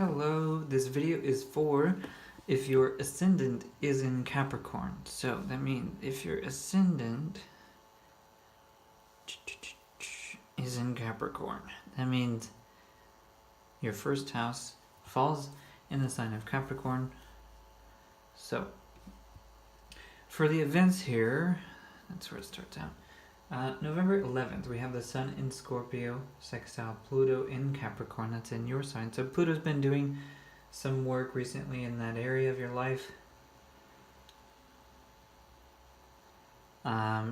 Hello, this video is for if your ascendant is in Capricorn. So that means if your ascendant is in Capricorn, that means your first house falls in the sign of Capricorn. So for the events here, that's where it starts out. November 11th, we have the Sun in Scorpio, sextile Pluto in Capricorn. That's in your sign. So Pluto's been doing some work recently in that area of your life.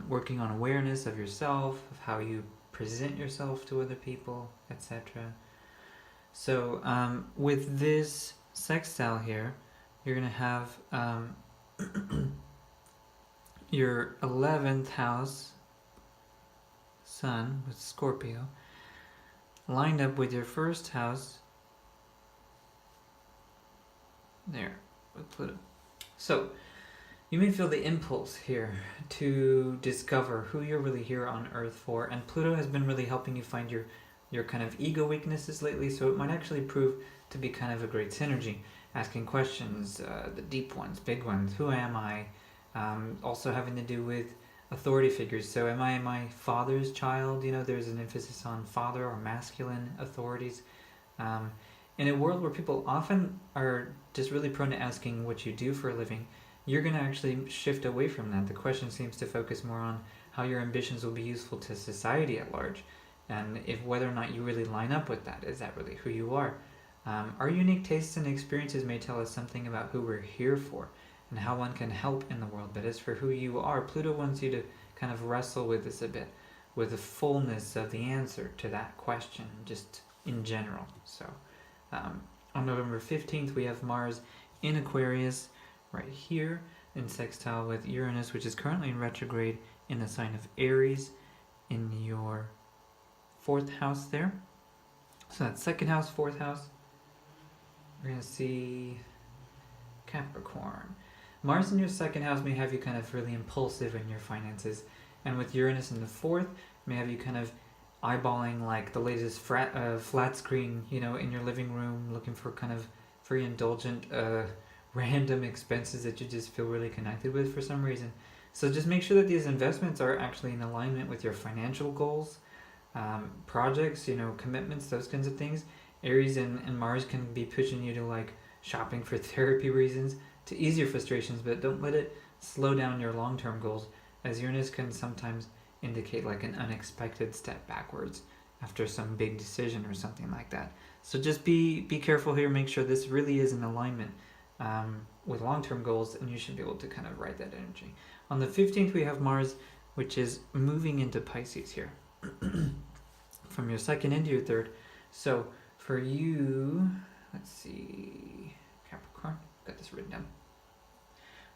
Working on awareness of yourself, of how you present yourself to other people, etc. So with this sextile here, you're going to have your 11th house Sun with Scorpio lined up with your first house there with Pluto. So you may feel the impulse here to discover who you're really here on Earth for, and Pluto has been really helping you find your kind of ego weaknesses lately, so it might actually prove to be kind of a great synergy, asking questions, the deep ones, big ones. Who am I? Also having to do with authority figures. So am I my father's child? You know, there's an emphasis on father or masculine authorities. In a world where people often are just really prone to asking what you do for a living, you're going to actually shift away from that. The question seems to focus more on how your ambitions will be useful to society at large, and if whether or not you really line up with that. Is that really who you are? Our unique tastes and experiences may tell us something about who we're here for and how one can help in the world. But as for who you are, Pluto wants you to kind of wrestle with this a bit, with the fullness of the answer to that question, just in general. So on November 15th, we have Mars in Aquarius right here in sextile with Uranus, which is currently in retrograde in the sign of Aries in your 4th house there. So that's 2nd house, 4th house. We're going to see Capricorn. Mars in your 2nd house may have you kind of really impulsive in your finances, and with Uranus in the 4th may have you kind of eyeballing like the latest flat screen, you know, in your living room, looking for kind of very indulgent random expenses that you just feel really connected with for some reason. So just make sure that these investments are actually in alignment with your financial goals, projects, you know, commitments, those kinds of things. Aries and Mars can be pushing you to like shopping for therapy reasons, to ease your frustrations, but don't let it slow down your long-term goals, as Uranus can sometimes indicate like an unexpected step backwards after some big decision or something like that. So just be careful here, make sure this really is in alignment with long-term goals, and you should be able to kind of ride that energy. On the 15th, we have Mars, which is moving into Pisces here, from your 2nd into your 3rd. So for you, let's see, Capricorn, got this written down.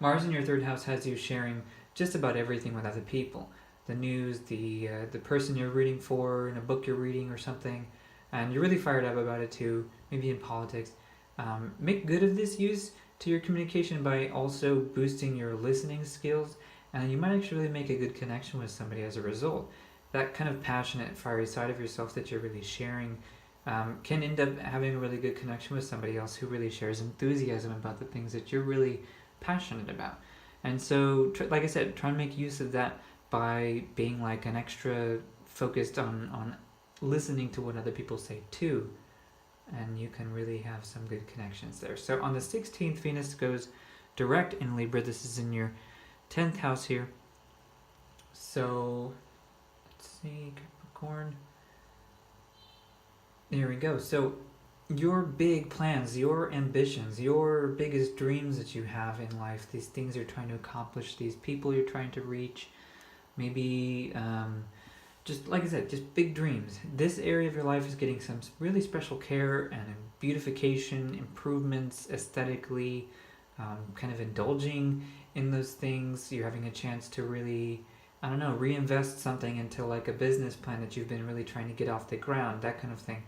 Mars in your 3rd house has you sharing just about everything with other people. The news, the person you're rooting for in a book you're reading or something, and you're really fired up about it too, maybe in politics. Make good of this use to your communication by also boosting your listening skills, and you might actually make a good connection with somebody as a result. That kind of passionate, fiery side of yourself that you're really sharing can end up having a really good connection with somebody else who really shares enthusiasm about the things that you're really passionate about. And so, like I said, try and make use of that by being like an extra focused on listening to what other people say too, and you can really have some good connections there. So on the 16th, Venus goes direct in Libra. This is in your 10th house here. So let's see, Capricorn. There we go. So your big plans, your ambitions, your biggest dreams that you have in life, these things you're trying to accomplish, these people you're trying to reach, maybe just like I said, just big dreams. This area of your life is getting some really special care and beautification, improvements aesthetically, kind of indulging in those things. You're having a chance to really, I don't know, reinvest something into like a business plan that you've been really trying to get off the ground, that kind of thing.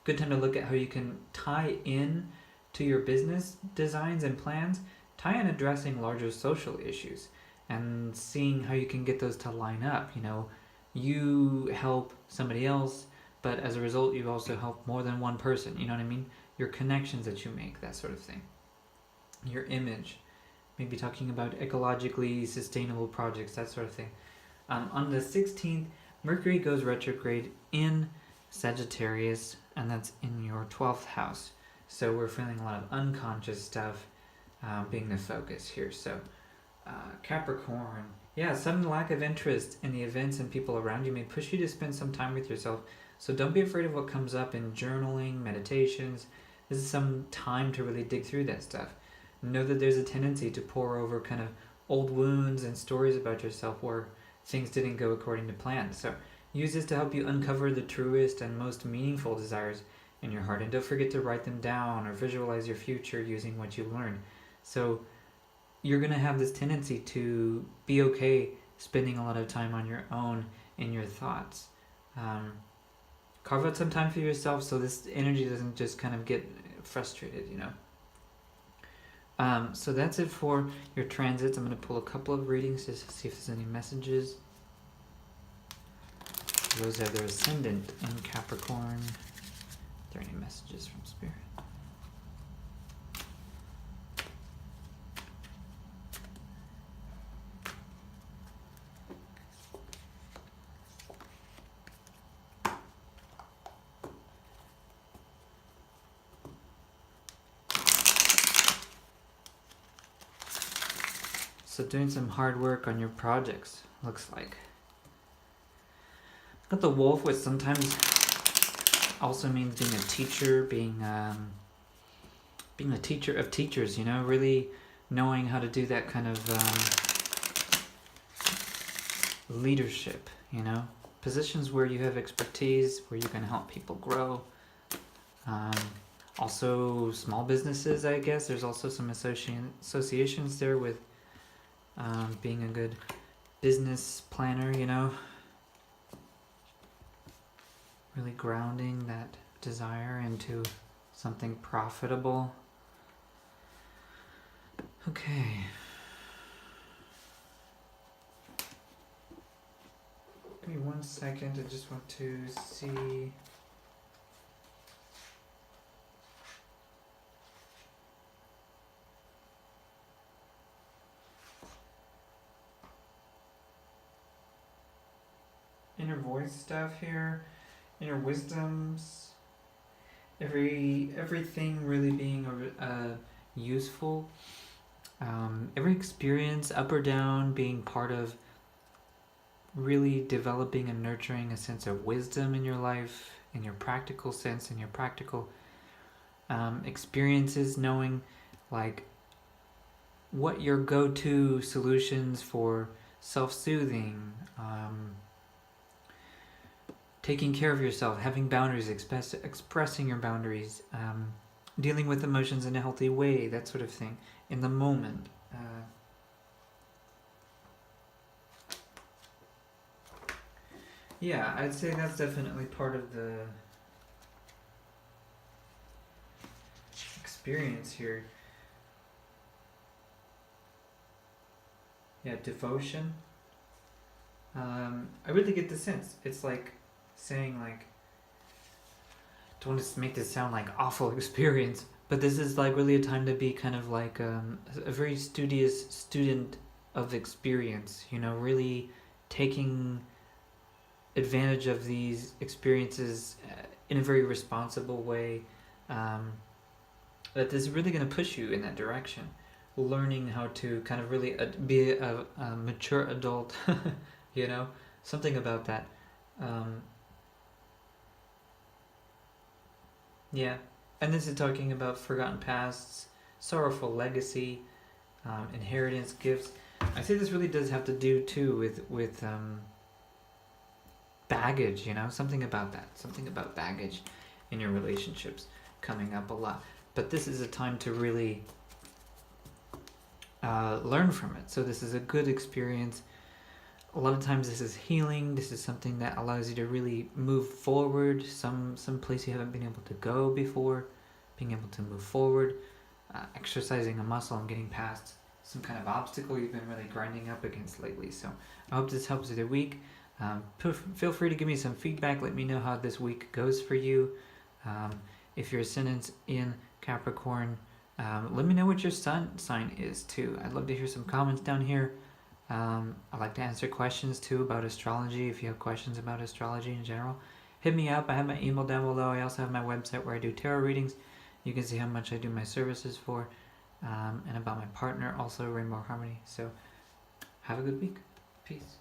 Good time to look at how you can tie in to your business designs and plans, tie in addressing larger social issues and seeing how you can get those to line up. You know, you help somebody else but as a result, you also help more than one person. You know what I mean? Your connections that you make, that sort of thing. Your image, maybe talking about ecologically sustainable projects, that sort of thing. On the 16th, Mercury goes retrograde in Sagittarius, and that's in your 12th house. So we're feeling a lot of unconscious stuff being the focus here. So Capricorn, yeah, sudden lack of interest in the events and people around you may push you to spend some time with yourself. So don't be afraid of what comes up in journaling, meditations. This is some time to really dig through that stuff. Know that there's a tendency to pour over kind of old wounds and stories about yourself where things didn't go according to plan. So use this to help you uncover the truest and most meaningful desires in your heart. And don't forget to write them down or visualize your future using what you learned. So you're going to have this tendency to be okay spending a lot of time on your own in your thoughts. Carve out some time for yourself so this energy doesn't just kind of get frustrated, you know. So that's it for your transits. I'm going to pull a couple of readings just to see if there's any messages. Those are their Ascendant in Capricorn. Are there any messages from Spirit? So doing some hard work on your projects, looks like. Got the wolf, which sometimes also means being a teacher, being a teacher of teachers, you know, really knowing how to do that kind of leadership, you know, positions where you have expertise, where you can help people grow. Also small businesses, I guess. There's also some associations there with being a good business planner, you know. Really grounding that desire into something profitable. Okay. Give me 1 second, I just want to see. Inner voice stuff here, inner wisdoms, everything really being useful, every experience, up or down, being part of really developing and nurturing a sense of wisdom in your life, in your practical sense, in your practical experiences, knowing like what your go-to solutions for self-soothing, taking care of yourself, having boundaries, expressing your boundaries, dealing with emotions in a healthy way, that sort of thing, in the moment. Yeah, I'd say that's definitely part of the experience here. Yeah, devotion. I really get the sense. It's like saying like, don't want to make this sound like awful experience, but this is like really a time to be kind of like a very studious student of experience, you know, really taking advantage of these experiences in a very responsible way, that is really going to push you in that direction, learning how to kind of really be a mature adult, you know, something about that. Yeah, and this is talking about forgotten pasts, sorrowful legacy, inheritance, gifts. I say this really does have to do too with baggage, you know, something about baggage in your relationships coming up a lot. But this is a time to really learn from it. So this is a good experience. A lot of times this is healing. This is something that allows you to really move forward, some place you haven't been able to go before, being able to move forward, exercising a muscle and getting past some kind of obstacle you've been really grinding up against lately. So I hope this helps you the week. Feel free to give me some feedback. Let me know how this week goes for you. If your ascendant's in Capricorn, let me know what your sun sign is too. I'd love to hear some comments down here. I like to answer questions too about astrology. If you have questions about astrology in general, hit me up. I have my email down below. I also have my website where I do tarot readings. You can see how much I do my services for, and about my partner, also Rainbow Harmony. So have a good week. Peace.